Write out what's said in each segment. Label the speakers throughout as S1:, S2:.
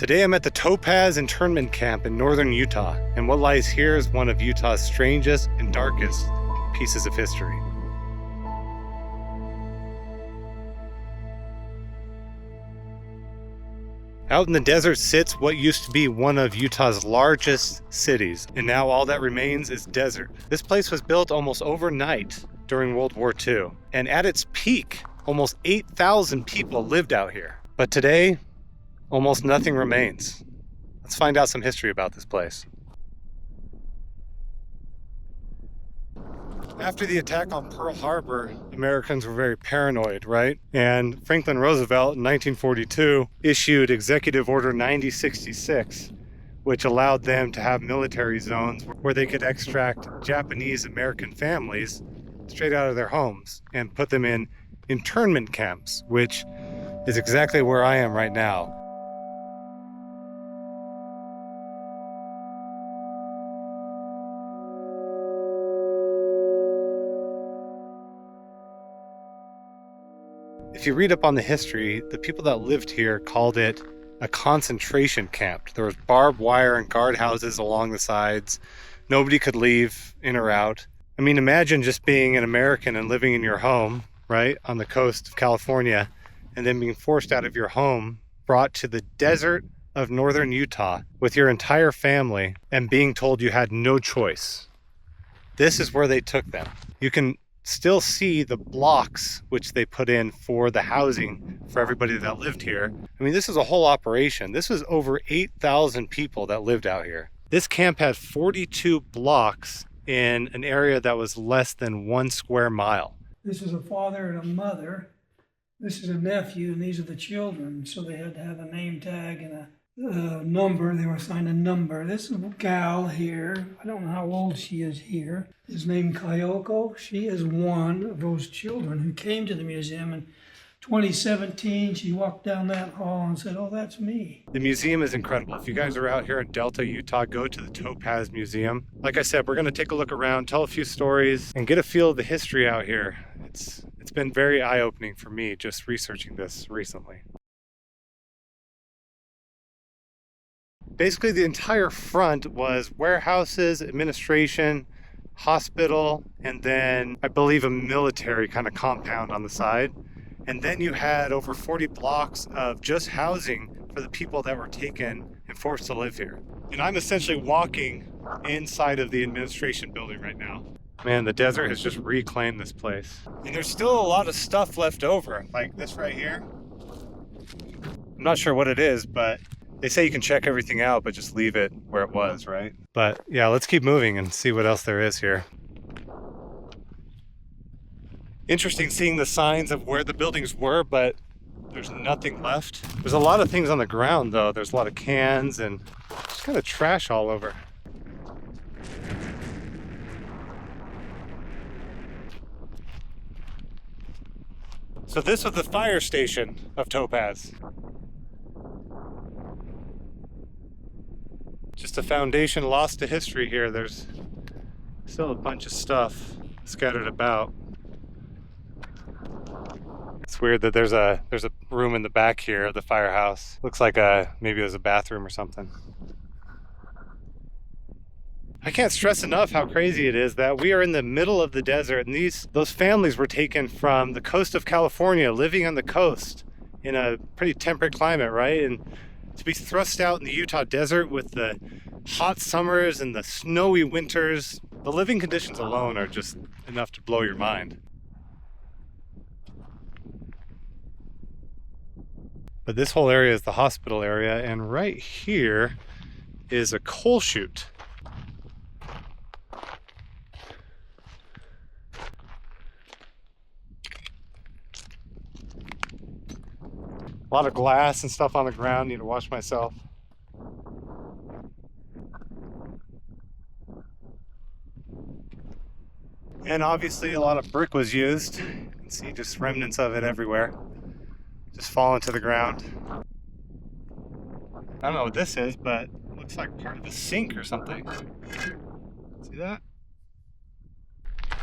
S1: Today I'm at the Topaz internment camp in northern Utah, and what lies here is one of Utah's strangest and darkest pieces of history. Out in the desert sits what used to be one of Utah's largest cities, and now all that remains is desert. This place was built almost overnight during World War II, and at its peak, almost 8,000 people lived out here. But today, almost nothing remains. Let's find out some history about this place. After the attack on Pearl Harbor, Americans were very paranoid, right? And Franklin Roosevelt in 1942 issued Executive Order 9066, which allowed them to have military zones where they could extract Japanese American families straight out of their homes and put them in internment camps, which is exactly where I am right now. If you read up on the history, the people that lived here called it a concentration camp. There was barbed wire and guardhouses along the sides. Nobody could leave in or out. I mean, imagine just being an American and living in your home, right, on the coast of California, and then being forced out of your home, brought to the desert of northern Utah with your entire family, and being told you had no choice. This is where they took them. You can still see the blocks which they put in for the housing for everybody that lived here. I mean, this is a whole operation. This was over 8,000 people that lived out here. This camp had 42 blocks in an area that was less than 1 square mile.
S2: This is a father and a mother. This is a nephew, and these are the children. So they had to have a name tag and a number. They were assigned a number. This is a gal here. I don't know how old she is here. Is named Kayoko. She is one of those children who came to the museum in 2017. She walked down that hall and said, "Oh, that's me."
S1: The museum is incredible. If you guys are out here in Delta, Utah, go to the Topaz Museum. Like I said, we're going to take a look around, tell a few stories, and get a feel of the history out here. It's been very eye-opening for me just researching this recently. Basically, the entire front was warehouses, administration, hospital, and then I believe a military kind of compound on the side. And then you had over 40 blocks of just housing for the people that were taken and forced to live here. And I'm essentially walking inside of the administration building right now. Man, the desert has just reclaimed this place. And there's still a lot of stuff left over, like this right here. I'm not sure what it is, but they say you can check everything out, but just leave it where it was, right? But yeah, let's keep moving and see what else there is here. Interesting seeing the signs of where the buildings were, but there's nothing left. There's a lot of things on the ground, though. There's a lot of cans and just kind of trash all over. So this was the fire station of Topaz. Just a foundation lost to history here. There's still a bunch of stuff scattered about. It's weird that there's a room in the back here of the firehouse. Looks like maybe it was a bathroom or something. I can't stress enough how crazy it is that we are in the middle of the desert, and those families were taken from the coast of California, living on the coast in a pretty temperate climate, right? And to be thrust out in the Utah desert with the hot summers and the snowy winters, the living conditions alone are just enough to blow your mind. But this whole area is the hospital area, and right here is a coal chute. A lot of glass and stuff on the ground. Need to wash myself. And obviously a lot of brick was used. You can see just remnants of it everywhere. Just falling to the ground. I don't know what this is, but it looks like part of a sink or something. See that?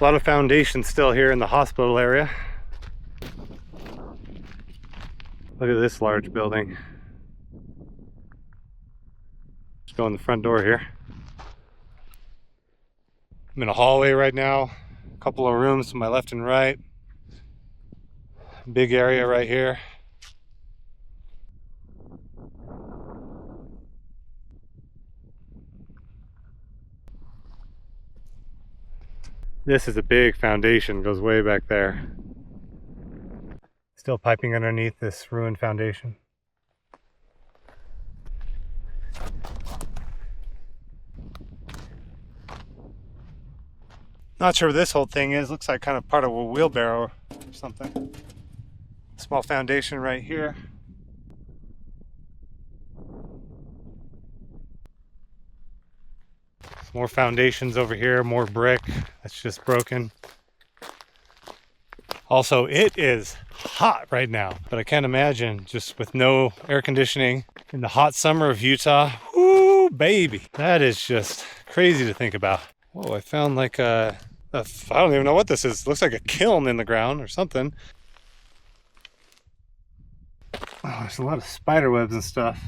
S1: A lot of foundation still here in the hospital area. Look at this large building. Let's go in the front door here. I'm in a hallway right now. A couple of rooms to my left and right. Big area right here. This is a big foundation, goes way back there. Still piping underneath this ruined foundation. Not sure what this whole thing is. Looks like kind of part of a wheelbarrow or something. Small foundation right here. More foundations over here, more brick that's just broken. Also, it is hot right now, but I can't imagine just with no air conditioning in the hot summer of Utah. Woo, baby. That is just crazy to think about. Whoa, I found like I don't even know what this is. It looks like a kiln in the ground or something. Oh, there's a lot of spider webs and stuff.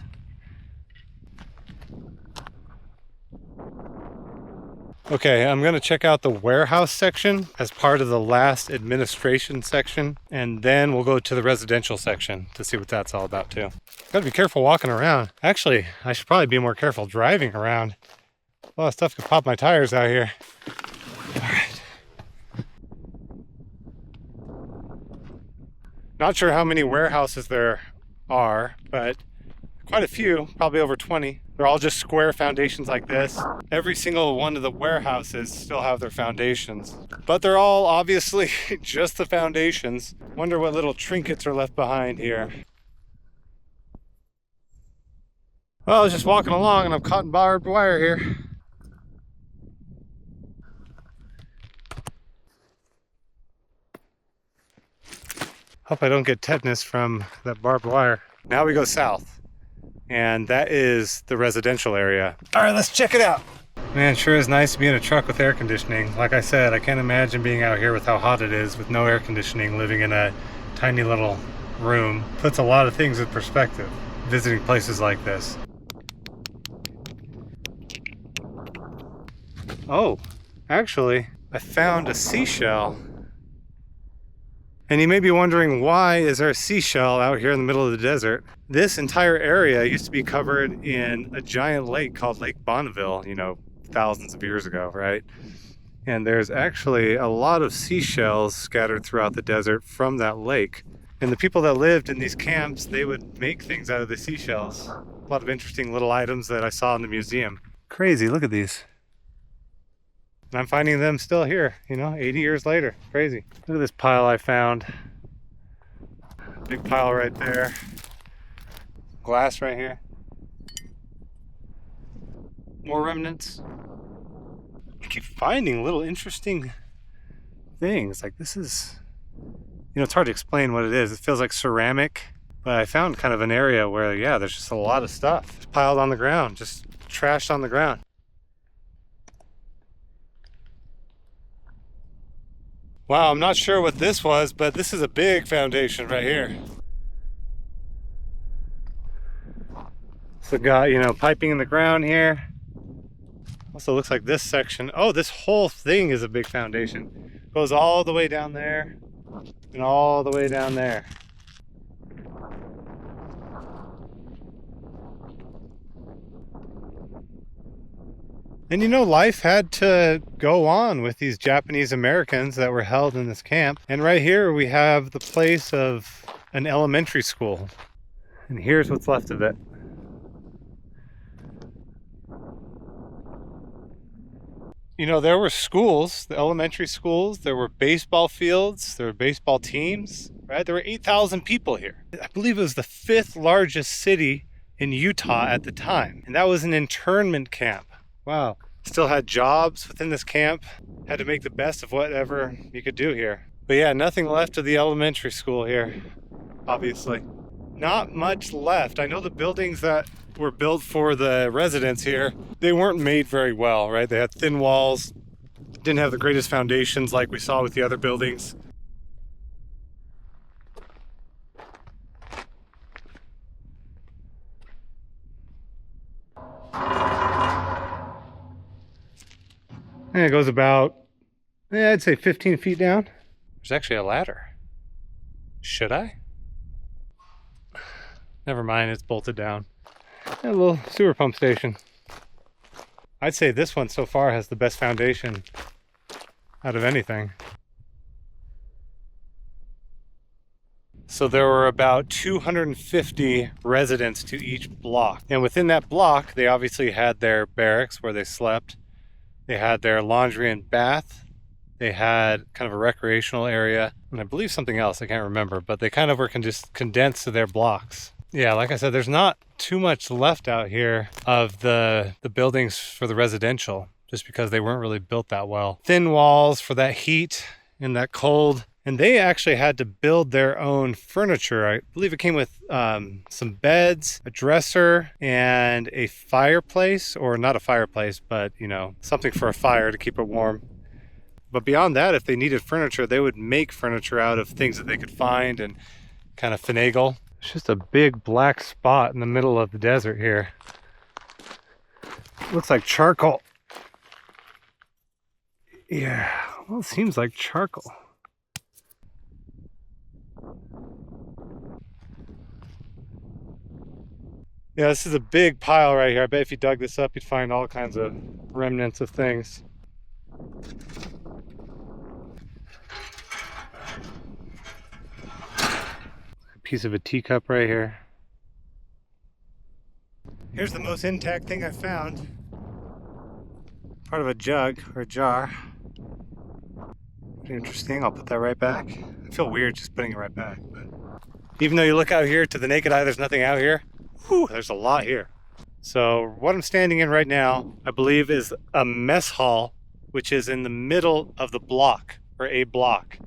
S1: Okay, I'm going to check out the warehouse section as part of the last administration section, and then we'll go to the residential section to see what that's all about too. Gotta be careful walking around. Actually, I should probably be more careful driving around. A lot of stuff could pop my tires out here. All right. Not sure how many warehouses there are, but quite a few, probably over 20. They're all just square foundations like this. Every single one of the warehouses still have their foundations, but they're all obviously just the foundations. Wonder what little trinkets are left behind here. Well, I was just walking along and I'm caught in barbed wire here. Hope I don't get tetanus from that barbed wire. Now we go south, and that is the residential area. All right, let's check it out. Man, sure is nice to be in a truck with air conditioning. Like I said, I can't imagine being out here with how hot it is with no air conditioning, living in a tiny little room. Puts a lot of things in perspective, visiting places like this. Oh, actually, I found a seashell. And you may be wondering, why is there a seashell out here in the middle of the desert? This entire area used to be covered in a giant lake called Lake Bonneville, you know, thousands of years ago, right? And there's actually a lot of seashells scattered throughout the desert from that lake. And the people that lived in these camps, they would make things out of the seashells. A lot of interesting little items that I saw in the museum. Crazy, look at these. And I'm finding them still here, you know, 80 years later. Crazy. Look at this pile I found. Big pile right there. Glass right here. More remnants. I keep finding little interesting things. Like this is, you know, it's hard to explain what it is. It feels like ceramic, but I found kind of an area where, yeah, there's just a lot of stuff just piled on the ground, just trashed on the ground. Wow, I'm not sure what this was, but this is a big foundation right here. So got, you know, piping in the ground here. Also looks like this section, oh, this whole thing is a big foundation. Goes all the way down there and all the way down there. And you know, life had to go on with these Japanese Americans that were held in this camp. And right here we have the place of an elementary school. And here's what's left of it. You know, there were schools, the elementary schools, there were baseball fields, there were baseball teams, right? There were 8,000 people here. I believe it was the 5th largest city in Utah at the time. And that was an internment camp. Wow. Still had jobs within this camp. Had to make the best of whatever you could do here. But yeah, nothing left of the elementary school here, obviously. Not much left. I know the buildings that were built for the residents here, they weren't made very well, right? They had thin walls, didn't have the greatest foundations like we saw with the other buildings. And it goes about, I'd say 15 feet down. There's actually a ladder. Should I? Never mind, it's bolted down. A little sewer pump station. I'd say this one so far has the best foundation out of anything. So there were about 250 residents to each block. And within that block, they obviously had their barracks where they slept. They had their laundry and bath. They had kind of a recreational area. And I believe something else, I can't remember. But they kind of were just condensed to their blocks. Yeah, like I said, there's not too much left out here of the buildings for the residential, just because they weren't really built that well. Thin walls for that heat and that cold. And they actually had to build their own furniture. I believe it came with some beds, a dresser, and a fireplace, or not a fireplace, but, you know, something for a fire to keep it warm. But beyond that, if they needed furniture, they would make furniture out of things that they could find and kind of finagle. It's just a big black spot in the middle of the desert here. Looks like charcoal. Yeah, well, it seems like charcoal. Yeah, this is a big pile right here. I bet if you dug this up, you'd find all kinds of remnants of things. A piece of a teacup right here. Here's the most intact thing I found. Part of a jug or a jar. Pretty interesting. I'll put that right back. I feel weird just putting it right back, but even though you look out here to the naked eye, there's nothing out here. Whew, there's a lot here. So what I'm standing in right now, I believe, is a mess hall, which is in the middle of the block, or a block,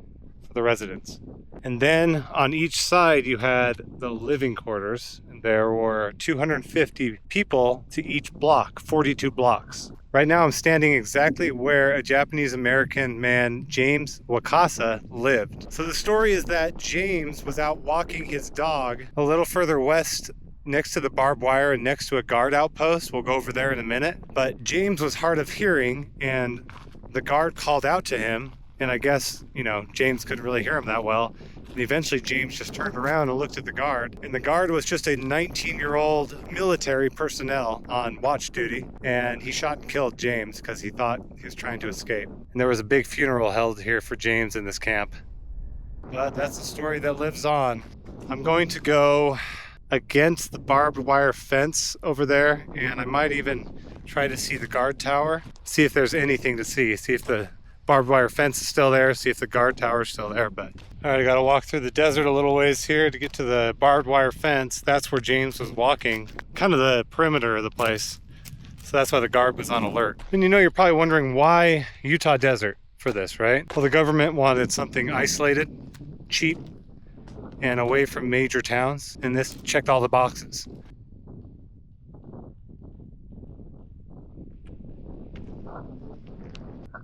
S1: for the residents. And then on each side you had the living quarters, and there were 250 people to each block, 42 blocks. Right now I'm standing exactly where a Japanese American man, James Wakasa, lived. So the story is that James was out walking his dog a little further west next to the barbed wire and next to a guard outpost. We'll go over there in a minute. But James was hard of hearing, and the guard called out to him, and I guess, you know, James couldn't really hear him that well. And eventually James just turned around and looked at the guard, and the guard was just a 19-year-old military personnel on watch duty, and he shot and killed James because he thought he was trying to escape. And there was a big funeral held here for James in this camp. But that's the story that lives on. I'm going to go against the barbed wire fence over there, and I might even try to see the guard tower, see if there's anything to see if the barbed wire fence is still there, see if the guard tower is still there. But all right, I gotta walk through the desert a little ways here to get to the barbed wire fence. That's where James was walking, kind of the perimeter of the place, so that's why the guard was on alert. And you know, you're probably wondering why Utah desert for this, right? Well, the government wanted something isolated, cheap, and away from major towns, and this checked all the boxes.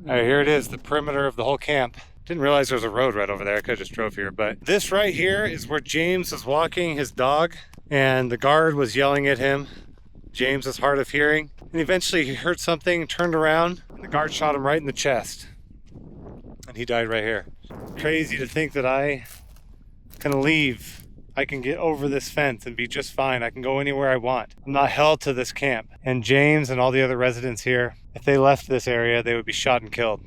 S1: All right, here it is, the perimeter of the whole camp. Didn't realize there was a road right over there. I could have just drove here, but this right here is where James was walking his dog, and the guard was yelling at him. James was hard of hearing, and eventually he heard something, turned around, and the guard shot him right in the chest, and he died right here. Crazy to think that I can leave. I can get over this fence and be just fine. I can go anywhere I want. I'm not held to this camp. And James and all the other residents here, if they left this area, they would be shot and killed.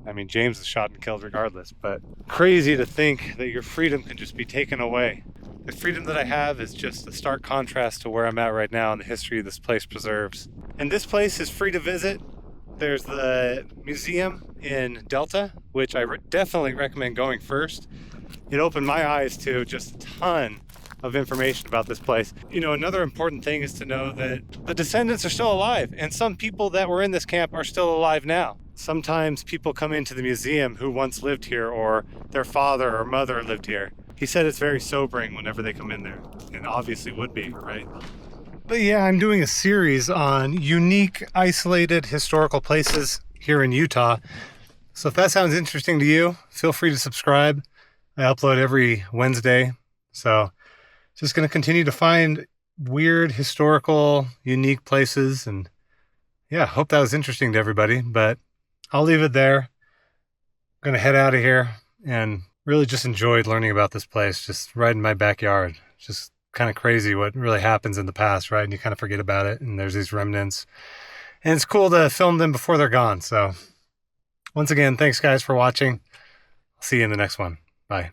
S1: I mean, James is shot and killed regardless, but crazy to think that your freedom can just be taken away. The freedom that I have is just a stark contrast to where I'm at right now and the history this place preserves. And this place is free to visit. There's the museum in Delta, which I definitely recommend going first. It opened my eyes to just a ton of information about this place. You know, another important thing is to know that the descendants are still alive, and some people that were in this camp are still alive now. Sometimes people come into the museum who once lived here, or their father or mother lived here. He said it's very sobering whenever they come in there, and obviously would be, right? But yeah, I'm doing a series on unique, isolated historical places here in Utah. So if that sounds interesting to you, feel free to subscribe. I upload every Wednesday, so just going to continue to find weird, historical, unique places, and yeah, hope that was interesting to everybody. But I'll leave it there. I'm gonna head out of here, and really just enjoyed learning about this place, just right in my backyard. Just kind of crazy what really happens in the past, right? And you kind of forget about it, and there's these remnants. And it's cool to film them before they're gone. So once again, thanks guys for watching. I'll see you in the next one. Bye.